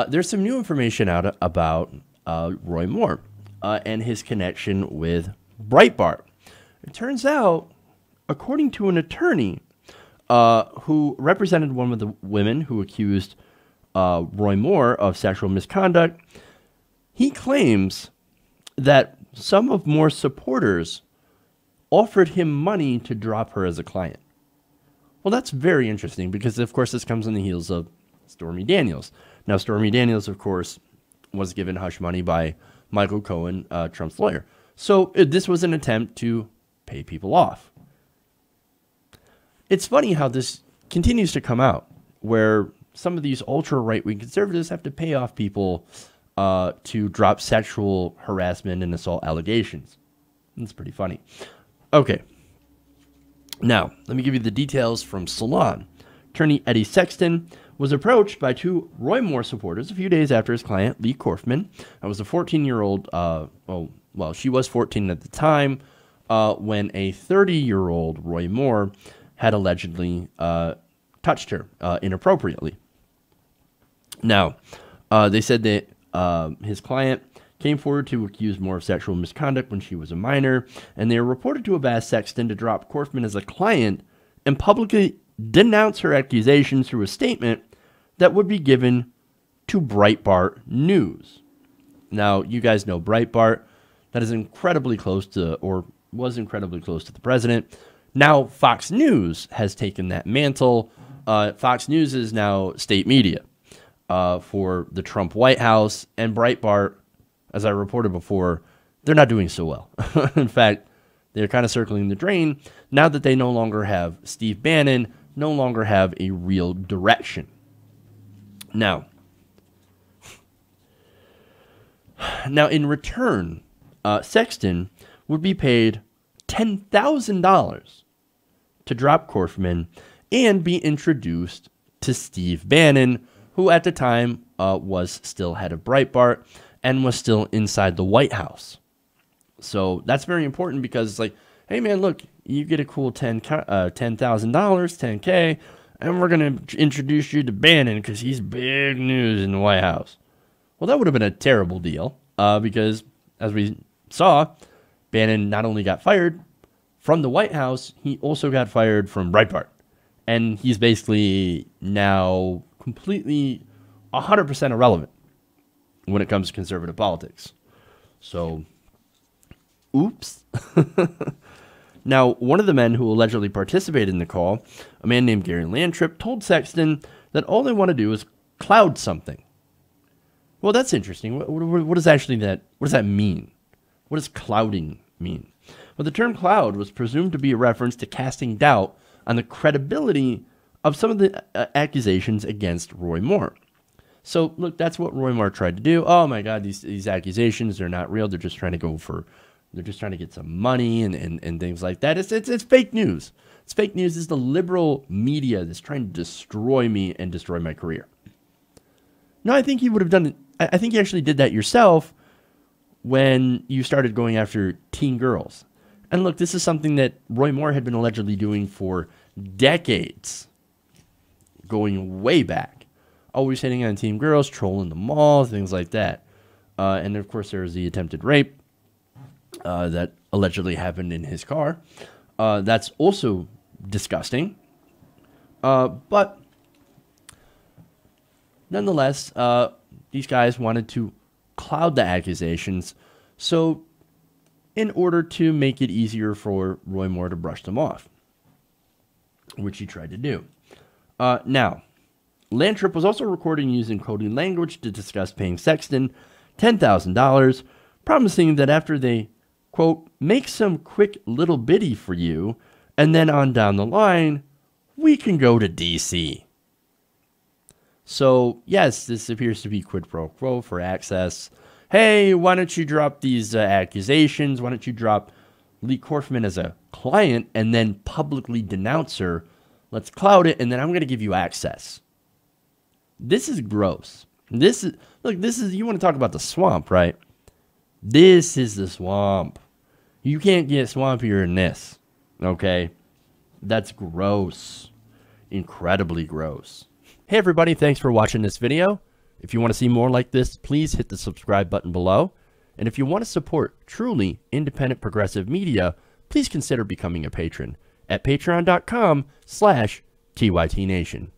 there's some new information out about Roy Moore and his connection with Breitbart. It turns out, according to an attorney who represented one of the women who accused Roy Moore of sexual misconduct, he claims that some of Moore's supporters offered him money to drop her as a client. Well, that's very interesting because, of course, this comes on the heels of Stormy Daniels. Now, Stormy Daniels, of course, was given hush money by Michael Cohen, Trump's lawyer. So this was an attempt to pay people off. It's funny how this continues to come out, where some of these ultra-right-wing conservatives have to pay off people to drop sexual harassment and assault allegations. It's pretty funny. Okay. Now, let me give you the details from Salon. Attorney Eddie Sexton was approached by two Roy Moore supporters a few days after his client, Leigh Corfman. That was a 14-year-old, she was 14 at the time, when a 30-year-old Roy Moore had allegedly touched her inappropriately. Now, they said that his client came forward to accuse Moore of sexual misconduct when she was a minor, and they were reported to have asked Sexton to drop Corfman as a client and publicly denounce her accusations through a statement that would be given to Breitbart News. Now, you guys know Breitbart. That is incredibly close to, or was incredibly close to the president. Now, Fox News has taken that mantle. Fox News is now state media for the Trump White House, and Breitbart, as I reported before, they're not doing so well. In fact, they're kind of circling the drain now that they no longer have Steve Bannon, no longer have a real direction. Now in return, Sexton would be paid $10,000 to drop Corfman and be introduced to Steve Bannon, who at the time was still head of Breitbart and was still inside the White House. So that's very important because it's like, hey man, look, you get a cool $10,000, $10K, and we're going to introduce you to Bannon because he's big news in the White House. Well, that would have been a terrible deal because, as we saw, Bannon not only got fired from the White House, he also got fired from Breitbart. And he's basically now completely 100% irrelevant when it comes to conservative politics. So, oops. Now, one of the men who allegedly participated in the call, a man named Gary Landrip, told Sexton that all they want to do is cloud something. Well, that's interesting. What does that mean? What does clouding mean? Well, the term cloud was presumed to be a reference to casting doubt on the credibility of some of the accusations against Roy Moore. So, look, that's what Roy Moore tried to do. Oh my God, these accusations, they're not real. They're just trying to get some money and things like that. It's fake news. It's fake news. It's the liberal media that's trying to destroy me and destroy my career. No, I think you would have done it. I think you actually did that yourself when you started going after teen girls. And look, this is something that Roy Moore had been allegedly doing for decades, going way back. Always hitting on teen girls, trolling the mall, things like that. And of course, there was the attempted rape that allegedly happened in his car. That's also disgusting. But nonetheless, these guys wanted to cloud the accusations. So in order to make it easier for Roy Moore to brush them off, which he tried to do. Now, Landrip was also recorded using coding language to discuss paying Sexton $10,000, promising that after they, quote, make some quick little bitty for you, and then on down the line, we can go to D.C. So, yes, this appears to be quid pro quo for access. Hey, why don't you drop these accusations? Why don't you drop Leigh Corfman as a client and then publicly denounce her? Let's cloud it, and then I'm going to give you access. This is gross. This is, you want to talk about the swamp, right? This is the swamp. You can't get swampier than this, okay? That's gross. Incredibly gross. Hey everybody, thanks for watching this video. If you want to see more like this, please hit the subscribe button below. And if you want to support truly independent progressive media, please consider becoming a patron at patreon.com/TYTNation.